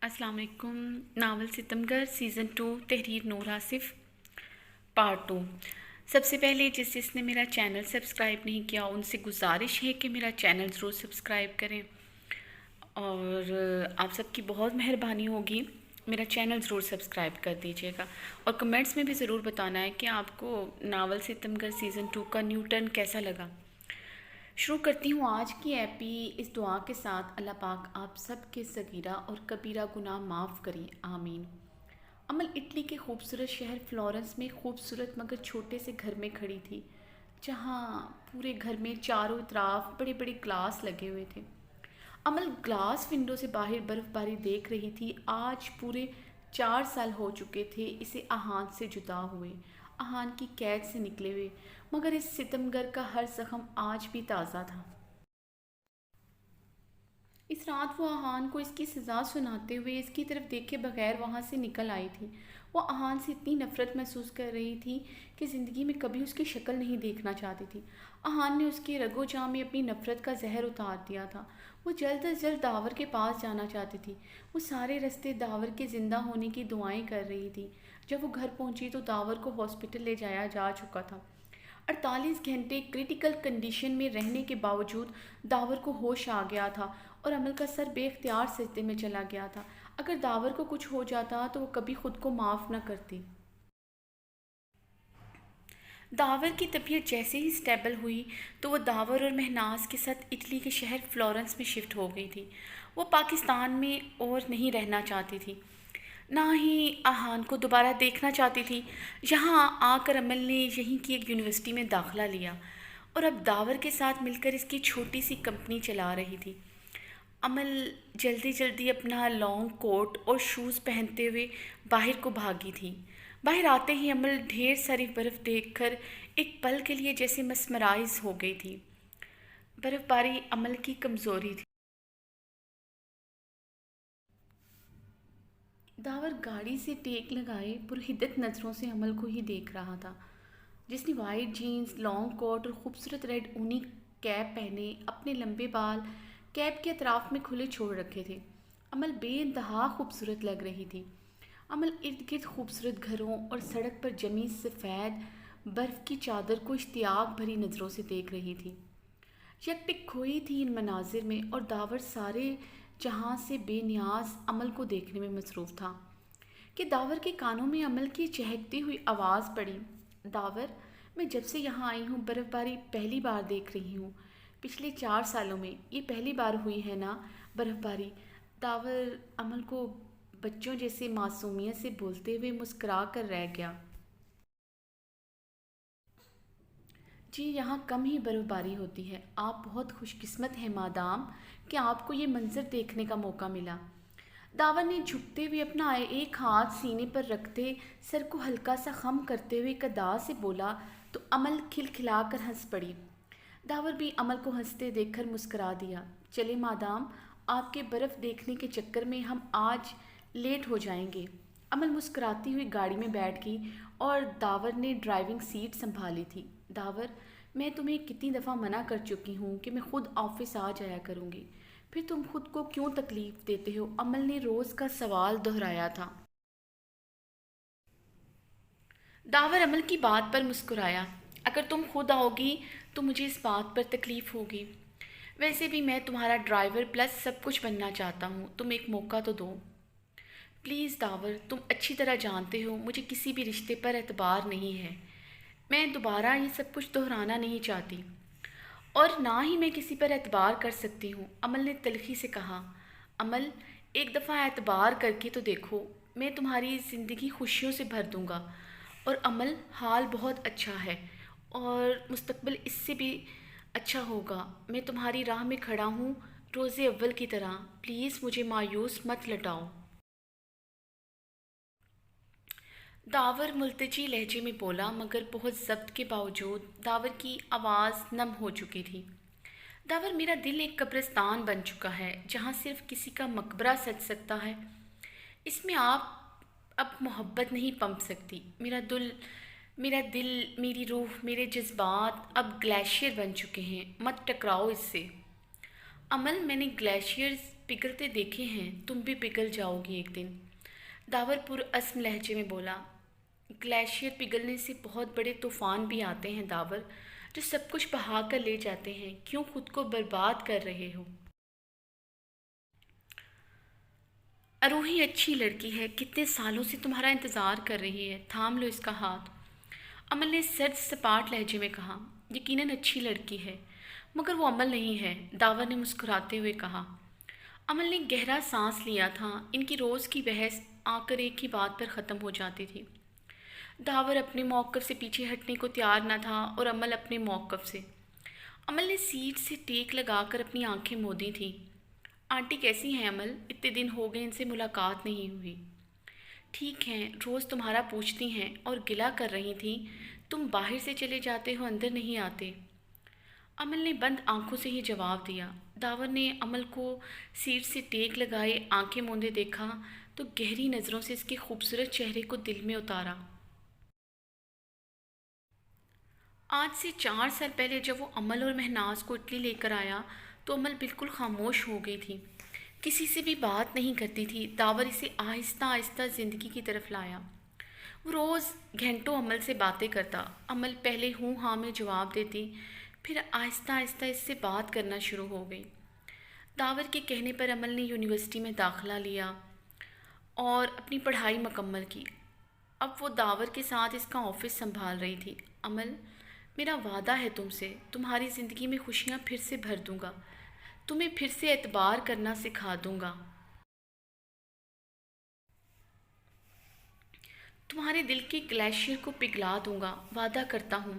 अस्सलाम वालेकुम। Novel सितमगर season 2 तहरीर नूर आसिफ पार्ट 2। सबसे पहले जिसने मेरा चैनल सब्सक्राइब नहीं किया उनसे गुजारिश है कि मेरा चैनल ज़रूर सब्सक्राइब करें और आप सबकी बहुत मेहरबानी होगी। मेरा चैनल ज़रूर सब्सक्राइब कर दीजिएगा और कमेंट्स में भी ज़रूर बताना है कि आपको नावल सितमगर सीज़न 2 का न्यू टर्न कैसा लगा। शुरू करती हूँ आज की एपी इस दुआ के साथ, अल्लाह पाक आप सब के सगीरा और कबीरा गुनाह माफ़ करें, आमीन। अमल इटली के खूबसूरत शहर फ्लोरेंस में खूबसूरत मगर छोटे से घर में खड़ी थी, जहाँ पूरे घर में चारों तरफ बड़े बड़े ग्लास लगे हुए थे। अमल ग्लास विंडो से बाहर बर्फ़बारी देख रही थी। आज पूरे 4 साल हो चुके थे इसे आहान से जुदा हुए, आहान की कैद से निकले हुए, मगर इस सितमगर का हर जख्म आज भी ताज़ा था। इस रात वो आहान को इसकी सज़ा सुनाते हुए इसकी तरफ देखे बगैर वहाँ से निकल आई थी। वो आहान से इतनी नफ़रत महसूस कर रही थी कि ज़िंदगी में कभी उसकी शक्ल नहीं देखना चाहती थी। आहान ने उसके रगो जान में अपनी नफ़रत का जहर उतार दिया था। वो जल्द अज जल्द दावर के पास जाना चाहती थी। वो सारे रास्ते दावर के ज़िंदा होने की दुआएं कर रही थी। जब वो घर पहुंची तो दावर को हॉस्पिटल ले जाया जा चुका था। 48 घंटे क्रिटिकल कंडीशन में रहने के बावजूद दावर को होश आ गया था और अमल का सर बेख्तियार सजदे में चला गया था। अगर दावर को कुछ हो जाता तो वो कभी खुद को माफ़ न करती। दावर की तबीयत जैसे ही स्टेबल हुई तो वो दावर और महनाज के साथ इटली के शहर फ्लोरेंस में शिफ्ट हो गई थी। वो पाकिस्तान में और नहीं रहना चाहती थी, ना ही आहान को दोबारा देखना चाहती थी। यहाँ आकर अमल ने यहीं की एक यूनिवर्सिटी में दाखिला लिया और अब दावर के साथ मिलकर इसकी छोटी सी कंपनी चला रही थी। अमल जल्दी जल्दी अपना लॉन्ग कोट और शूज़ पहनते हुए बाहर को भागी थी। बाहर आते ही अमल ढेर सारी बर्फ़ देखकर एक पल के लिए जैसे मस्मराइज हो गई थी। बर्फ़बारी अमल की कमज़ोरी थी। दावर गाड़ी से टेक लगाए पुरहिद्दत नज़रों से अमल को ही देख रहा था, जिसने वाइट जीन्स, लॉन्ग कोट और खूबसूरत रेड ऊनी कैप पहने अपने लंबे बाल कैप के अतराफ में खुले छोड़ रखे थे। अमल बेइंतहा खूबसूरत लग रही थी। अमल इर्द गिर्द खूबसूरत घरों और सड़क पर जमी सफ़ेद बर्फ़ की चादर को इश्तियाक भरी नज़रों से देख रही थी। यकपिक खोई थी इन मनाजिर में और दावर सारे जहाँ से बेनियाज अमल को देखने में मसरूफ़ था कि दावर के कानों में अमल की चहकती हुई आवाज़ पड़ी। दावर, मैं जब से यहाँ आई हूँ बर्फ़बारी पहली बार देख रही हूँ। पिछले 4 सालों में ये पहली बार हुई है ना बर्फ़बारी। दावर अमल को बच्चों जैसे मासूमियत से बोलते हुए मुस्करा कर रह गया। जी, यहाँ कम ही बर्फ़बारी होती है। आप बहुत खुशकिस्मत हैं मादाम कि आपको ये मंज़र देखने का मौका मिला। दावर ने झुकते हुए अपना एक हाथ सीने पर रखते सर को हल्का सा खम करते हुए एक अदा से बोला तो अमल खिलखिलाकर हंस पड़ी। दावर भी अमल को हंसते देखकर मुस्करा दिया। चले मादाम, आपके बर्फ़ देखने के चक्कर में हम आज लेट हो जाएंगे। अमल मुस्कुराती हुई गाड़ी में बैठ गई और दावर ने ड्राइविंग सीट संभाली थी। दावर, मैं तुम्हें कितनी दफ़ा मना कर चुकी हूँ कि मैं खुद ऑफिस आ जाया करूँगी, फिर तुम खुद को क्यों तकलीफ़ देते हो? अमल ने रोज़ का सवाल दोहराया था। दावर अमल की बात पर मुस्कुराया। अगर तुम खुद आओगी तो मुझे इस बात पर तकलीफ़ होगी। वैसे भी मैं तुम्हारा ड्राइवर प्लस सब कुछ बनना चाहता हूँ, तुम एक मौका तो दो। प्लीज़ दावर, तुम अच्छी तरह जानते हो मुझे किसी भी रिश्ते पर एतबार नहीं है। मैं दोबारा ये सब कुछ दोहराना नहीं चाहती और ना ही मैं किसी पर एतबार कर सकती हूँ, अमल ने तल्खी से कहा। अमल, एक दफ़ा एतबार करके तो देखो, मैं तुम्हारी ज़िंदगी खुशियों से भर दूँगा। और अमल, हाल बहुत अच्छा है और मुस्तकबिल इससे भी अच्छा होगा। मैं तुम्हारी राह में खड़ा हूँ रोज़े अव्वल की तरह। प्लीज़ मुझे मायूस मत लटाओ। दावर मुल्तजी लहजे में बोला, मगर बहुत ज़ब्त के बावजूद दावर की आवाज़ नम हो चुकी थी। दावर, मेरा दिल एक कब्रिस्तान बन चुका है जहाँ सिर्फ किसी का मकबरा सज सकता है। इसमें आप अब मोहब्बत नहीं पंप सकती। मेरा दिल, मेरी रूह, मेरे जज्बात अब ग्लेशियर बन चुके हैं। मत टकराओ इससे। अमल, मैंने ग्लेशियर्स पिघलते देखे हैं, तुम भी पिघल जाओगी एक दिन। दावर पुरअज़्म लहजे में बोला। ग्लेशियर पिघलने से बहुत बड़े तूफान भी आते हैं दावर, जो सब कुछ बहा कर ले जाते हैं। क्यों खुद को बर्बाद कर रहे हो? अरूही अच्छी लड़की है, कितने सालों से तुम्हारा इंतज़ार कर रही है, थाम लो इसका हाथ। अमल ने सर्द सपाट लहजे में कहा। यकीनन अच्छी लड़की है, मगर वो अमल नहीं है, दावर ने मुस्कुराते हुए कहा। अमल ने गहरा सांस लिया था। इनकी रोज़ की बहस आकर एक ही बात पर ख़त्म हो जाती थी। दावर अपने मौक़िफ़ से पीछे हटने को तैयार न था और अमल अपने मौक़िफ़ से। अमल ने सीट से टेक लगाकर अपनी आंखें मूंदी थीं। आंटी कैसी हैं अमल? इतने दिन हो गए इनसे मुलाकात नहीं हुई। ठीक हैं, रोज़ तुम्हारा पूछती हैं और गिला कर रही थी तुम बाहर से चले जाते हो, अंदर नहीं आते। अमल ने बंद आंखों से ही जवाब दिया। दावर ने अमल को सीट से टेक लगाए आंखें मूंदे देखा तो गहरी नज़रों से इसके खूबसूरत चेहरे को दिल में उतारा। आज से 4 साल पहले जब वो अमल और महनाज को इटली लेकर आया तो अमल बिल्कुल खामोश हो गई थी, किसी से भी बात नहीं करती थी। दावर इसे आहिस्ता आहिस्ता ज़िंदगी की तरफ लाया। वो रोज़ घंटों अमल से बातें करता। अमल पहले हूँ हाँ में जवाब देती, फिर आहिस्ता आहिस्ता इससे बात करना शुरू हो गई। दावर के कहने पर अमल ने यूनिवर्सिटी में दाखिला लिया और अपनी पढ़ाई मुकम्मल की। अब वो दावर के साथ इसका ऑफिस संभाल रही थी। अमल, मेरा वादा है तुमसे, तुम्हारी ज़िंदगी में खुशियाँ फिर से भर दूँगा, तुम्हें फिर से एतबार करना सिखा दूँगा, तुम्हारे दिल के ग्लेशियर को पिघला दूँगा, वादा करता हूँ।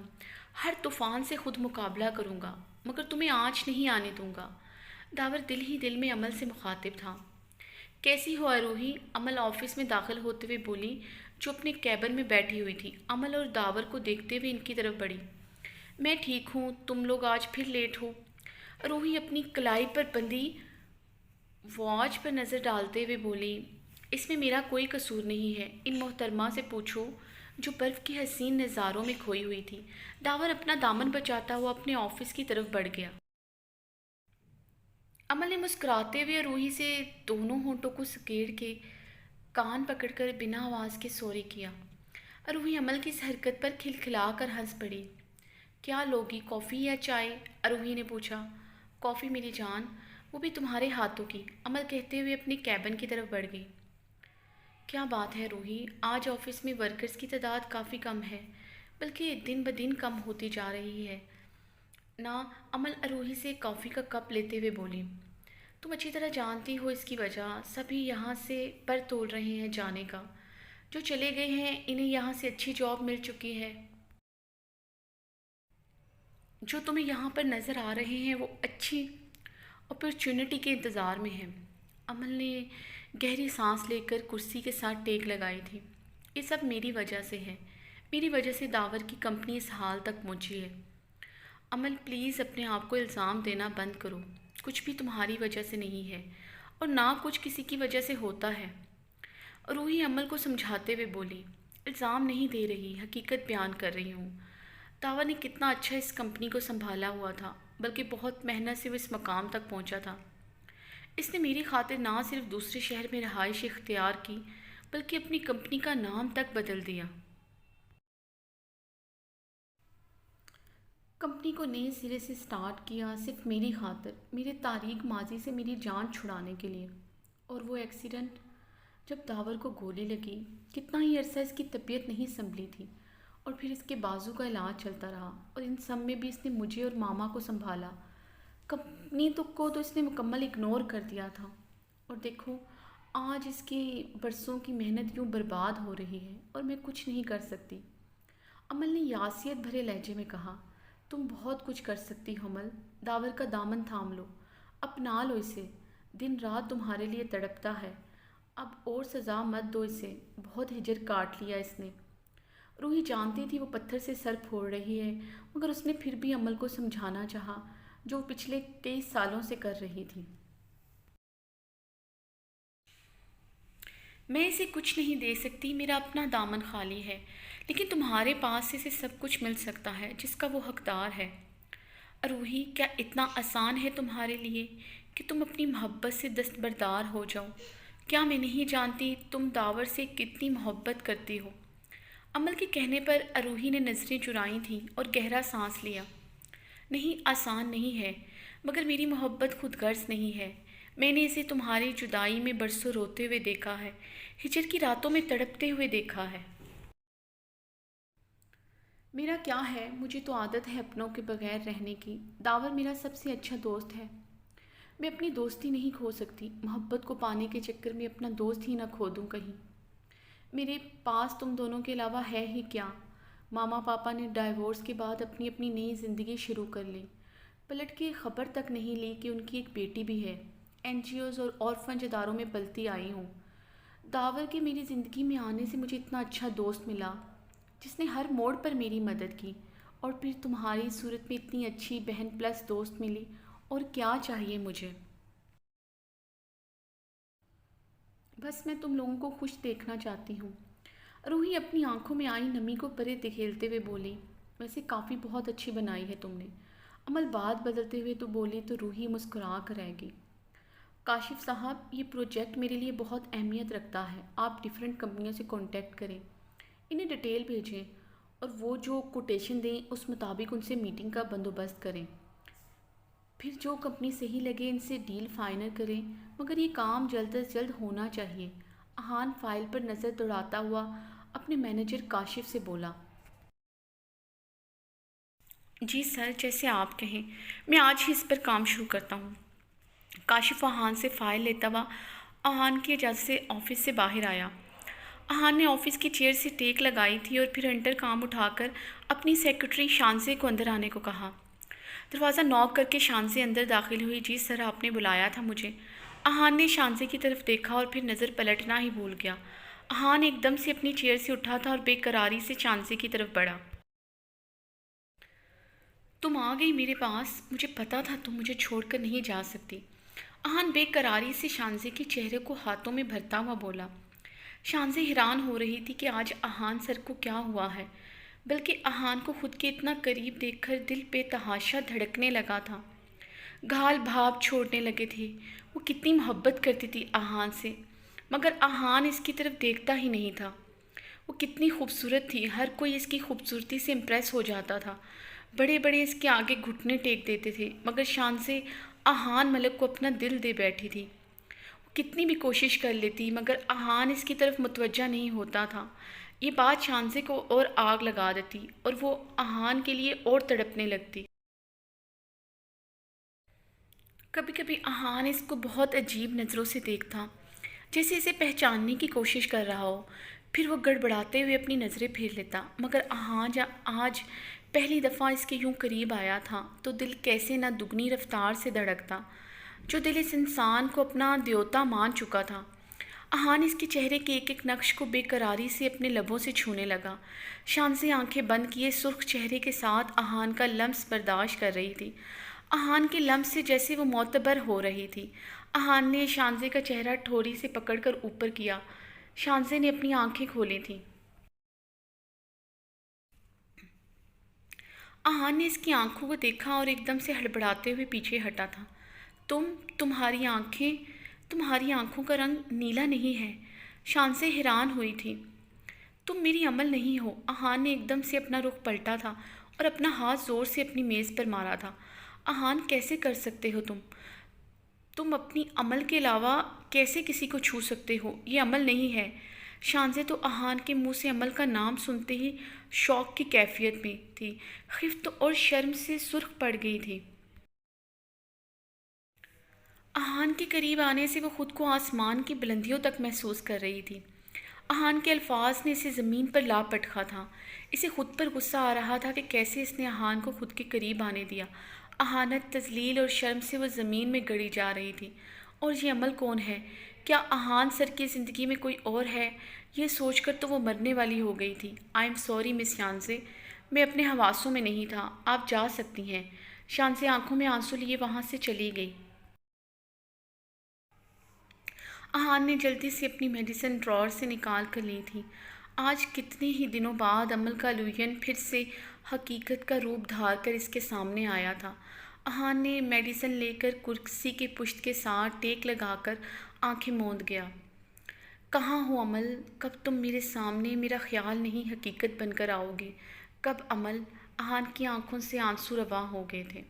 हर तूफ़ान से खुद मुकाबला करूँगा, मगर तुम्हें आँच नहीं आने दूँगा। दावर दिल ही दिल में अमल से मुखातिब था। कैसी हो अरूही? अमल ऑफिस में दाखिल होते हुए बोली, जो अपने कैबिन में बैठी हुई थी। अमल और दावर को देखते हुए इनकी तरफ बढ़ी। मैं ठीक हूँ, तुम लोग आज फिर लेट हो। अरूही अपनी कलाई पर बंधी वॉच पर नज़र डालते हुए बोली, इसमें मेरा कोई कसूर नहीं है, इन मोहतरमा से पूछो जो बर्फ़ की हसीन नज़ारों में खोई हुई थी। दावर अपना दामन बचाता हुआ अपने ऑफिस की तरफ बढ़ गया। अमल ने मुस्कुराते हुए रूही से दोनों होंठों को सकेड़ के कान पकड़कर बिना आवाज़ के सॉरी किया। रूही अमल की इस हरकत पर खिलखिला कर हंस पड़ी। क्या लोगी, कॉफ़ी या चाय? रूही ने पूछा। कॉफ़ी मेरी जान, वो भी तुम्हारे हाथों की, अमल कहते हुए अपने कैबिन की तरफ बढ़ गई। क्या बात है रूही, आज ऑफिस में वर्कर्स की तादाद काफ़ी कम है, बल्कि दिन ब दिन कम होती जा रही है ना। अमल रूही से कॉफ़ी का कप लेते हुए बोली। तुम अच्छी तरह जानती हो इसकी वजह, सभी यहाँ से पर तोल रहे हैं जाने का। जो चले गए हैं इन्हें यहाँ से अच्छी जॉब मिल चुकी है। जो तुम्हें यहाँ पर नज़र आ रहे हैं वो अच्छी अपॉर्चुनिटी के इंतज़ार में हैं। अमल ने गहरी सांस लेकर कुर्सी के साथ टेक लगाई थी। ये सब मेरी वजह से है, मेरी वजह से दावर की कंपनी इस हाल तक पहुँची है। अमल प्लीज़ अपने आप को इल्ज़ाम देना बंद करो, कुछ भी तुम्हारी वजह से नहीं है और ना कुछ किसी की वजह से होता है। रूही अमल को समझाते हुए बोली, इल्ज़ाम नहीं दे रही, हकीकत बयान कर रही हूँ। दावा ने कितना अच्छा इस कंपनी को संभाला हुआ था, बल्कि बहुत मेहनत से वो इस मकाम तक पहुँचा था। इसने मेरी खातिर ना सिर्फ दूसरे शहर में रहाइश इख्तियार की, बल्कि अपनी कंपनी का नाम तक बदल दिया। कंपनी को नए सिरे से स्टार्ट किया सिर्फ मेरी खातिर, मेरे तारीक माजी से मेरी जान छुड़ाने के लिए। और वो एक्सीडेंट, जब दावर को गोली लगी, कितना ही अरसा इसकी तबीयत नहीं संभली थी और फिर इसके बाजू का इलाज चलता रहा और इन सब में भी इसने मुझे और मामा को संभाला। कंपनी को तो इसने मुकम्मल इग्नोर कर दिया था और देखो आज इसकी बरसों की मेहनत यूँ बर्बाद हो रही है और मैं कुछ नहीं कर सकती। अमल ने यासियत भरे लहजे में कहा, तुम बहुत कुछ कर सकती हो अमल, दावर का दामन थाम लो, अपना लो इसे, दिन रात तुम्हारे लिए तड़पता है, अब और सज़ा मत दो इसे, बहुत हिजर काट लिया इसने। रूही जानती थी वो पत्थर से सर फोड़ रही है, मगर उसने फिर भी अमल को समझाना चाहा, जो पिछले 23 सालों से कर रही थी। मैं इसे कुछ नहीं दे सकती, मेरा अपना दामन खाली है, लेकिन तुम्हारे पास से इसे सब कुछ मिल सकता है जिसका वो हकदार है। روحی، کیا اتنا آسان ہے تمہارے لیے کہ تم اپنی محبت سے دستبردار ہو جاؤ؟ کیا میں نہیں جانتی تم داور سے کتنی محبت کرتی ہو؟ عمل کے کہنے پر اروہی نے نظریں چرائیں تھیں اور گہرا سانس لیا۔ نہیں، آسان نہیں ہے، مگر میری محبت خود غرض نہیں ہے۔ میں نے اسے تمہاری جدائی میں برسوں روتے ہوئے دیکھا ہے، ہجر کی راتوں میں تڑپتے ہوئے دیکھا ہے۔ میرا کیا ہے، مجھے تو عادت ہے اپنوں کے بغیر رہنے کی۔ داور میرا سب سے اچھا دوست ہے۔ میں اپنی دوستی نہیں کھو سکتی، محبت کو پانے کے چکر میں اپنا دوست ہی نہ کھو دوں کہیں۔ میرے پاس تم دونوں کے علاوہ ہے ہی کیا؟ ماما پاپا نے ڈائیورس کے بعد اپنی اپنی نئی زندگی شروع کر لی۔ پلٹ کے خبر تک نہیں لی کہ ان کی ایک بیٹی بھی ہے، این جی اوز اور اورفنج اداروں میں پلتی آئی ہوں۔ داور کے میری زندگی میں آنے سے مجھے اتنا اچھا دوست ملا جس نے ہر موڑ پر میری مدد کی، اور پھر تمہاری صورت میں اتنی اچھی بہن پلس دوست ملی، اور کیا چاہیے مجھے؟ بس میں تم لوگوں کو خوش دیکھنا چاہتی ہوں۔ روحی اپنی آنکھوں میں آئی نمی کو پرے دکھیلتے ہوئے بولی، ویسے کافی بہت اچھی بنائی ہے تم نے۔ عمل بات بدلتے ہوئے تو بولی تو روحی مسکرا کر رہ گئی۔ کاشف صاحب، یہ پروجیکٹ میرے لیے بہت اہمیت رکھتا ہے، آپ ڈیفرنٹ کمپنیوں سے کانٹیکٹ کریں، انہیں ڈیٹیل بھیجیں، اور وہ جو کوٹیشن دیں اس مطابق ان سے میٹنگ کا بندوبست کریں۔ پھر جو کمپنی صحیح لگے ان سے ڈیل فائنل کریں، مگر یہ کام جلد از جلد ہونا چاہیے۔ احان فائل پر نظر دوڑاتا ہوا اپنے مینیجر کاشف سے بولا۔ جی سر، جیسے آپ کہیں، میں آج ہی اس پر کام شروع کرتا ہوں۔ کاشف احان سے فائل لیتا ہوا احان کی اجازت سے آفس سے باہر آیا۔ احان نے آفس کی چیئر سے ٹیک لگائی تھی اور پھر انٹر کام اٹھا کر اپنی سیکرٹری شانزے کو اندر آنے کو کہا۔ دروازہ نوک کر کے شانزے اندر داخل ہوئی۔ جی سر، آپ نے بلایا تھا مجھے؟ احان نے شانزے کی طرف دیکھا اور پھر نظر پلٹنا ہی بھول گیا۔ احان ایک دم سے اپنی چیئر سے اٹھا تھا اور بے قراری سے شانزے کی طرف بڑھا۔ تم آ گئی میرے پاس، مجھے پتا تھا تم مجھے چھوڑ کر نہیں جا سکتی۔ احان بے قراری سے شانزے کے چہرے کو ہاتھوں میں بھرتا ہوا بولا۔ شانزے حیران ہو رہی تھی کہ آج احان سر کو کیا ہوا ہے، بلکہ احان کو خود کے اتنا قریب دیکھ کر دل بے تحاشا دھڑکنے لگا تھا۔ گھال بھاپ چھوڑنے لگے تھے۔ وہ کتنی محبت کرتی تھی احان سے، مگر احان اس کی طرف دیکھتا ہی نہیں تھا۔ وہ کتنی خوبصورت تھی، ہر کوئی اس کی خوبصورتی سے امپریس ہو جاتا تھا۔ بڑے بڑے اس کے آگے گھٹنے ٹیک دیتے تھے، مگر شان سے احان ملک کو اپنا دل دے بیٹھی تھی۔ وہ کتنی بھی کوشش کر لیتی، مگر احان اس کی طرف متوجہ نہیں ہوتا تھا۔ یہ بات شانزے کو اور آگ لگا دیتی اور وہ احان کے لیے اور تڑپنے لگتی۔ کبھی کبھی احان اس کو بہت عجیب نظروں سے دیکھتا، جیسے اسے پہچاننے کی کوشش کر رہا ہو۔ پھر وہ گڑبڑاتے ہوئے اپنی نظریں پھیر لیتا، مگر احان آج پہلی دفعہ اس کے یوں قریب آیا تھا تو دل کیسے نہ دگنی رفتار سے دھڑکتا، جو دل اس انسان کو اپنا دیوتا مان چکا تھا۔ احان اس کے چہرے کے ایک ایک نقش کو بے قراری سے اپنے لبوں سے چھونے لگا۔ شان سے آنکھیں بند کیے سرخ چہرے کے ساتھ احان کا لمس برداشت کر رہی تھی۔ احان کے لمس سے جیسے وہ معتبر ہو رہی تھی۔ احان نے شانزے کا چہرہ ٹھوڑی سے پکڑ کر اوپر کیا۔ شانزے نے اپنی آنکھیں کھولی تھیں۔ احان نے اس کی آنکھوں کو دیکھا اور ایک دم سے ہڑبڑاتے ہوئے پیچھے ہٹا تھا۔ تمہاری آنکھوں کا رنگ نیلا نہیں ہے۔ شانزے حیران ہوئی تھی۔ تم میری عمل نہیں ہو۔ احان نے ایک دم سے اپنا رخ پلٹا تھا اور اپنا ہاتھ زور سے اپنی میز پر مارا تھا۔ احان، کیسے کر سکتے ہو تم اپنی عمل کے علاوہ کیسے کسی کو چھو سکتے ہو؟ یہ عمل نہیں ہے۔ شانزے تو احان کے منہ سے عمل کا نام سنتے ہی شوق کی کیفیت میں تھی، خفت اور شرم سے سرخ پڑ گئی تھی۔ احان کے قریب آنے سے وہ خود کو آسمان کی بلندیوں تک محسوس کر رہی تھی۔ احان کے الفاظ نے اسے زمین پر لا پٹکا تھا۔ اسے خود پر غصہ آ رہا تھا کہ کیسے اس نے احان کو خود کے قریب آنے دیا۔ احانت، تذلیل اور شرم سے وہ زمین میں گڑی جا رہی تھی۔ اور یہ عمل کون ہے؟ کیا احان سر کی زندگی میں کوئی اور ہے؟ یہ سوچ کر تو وہ مرنے والی ہو گئی تھی۔ آئی ایم سوری مس شانزے، میں اپنے حواسوں میں نہیں تھا، آپ جا سکتی ہیں۔ شانزے آنکھوں میں آنسو لیے وہاں سے چلی گئی۔ احان نے جلدی سے اپنی میڈیسن ڈراور سے نکال کر لی تھی۔ آج کتنے ہی دنوں بعد عمل کا لوین پھر سے حقیقت کا روپ دھار کر اس کے سامنے آیا تھا۔ احان نے میڈیسن لے کر کرسی کے پشت کے ساتھ ٹیک لگا کر آنکھیں موند گیا۔ کہاں ہو امل؟ کب تم میرے سامنے میرا خیال نہیں حقیقت بن کر آؤ گی؟ کب امل؟ احان کی آنکھوں سے آنسو رواں ہو گئے تھے۔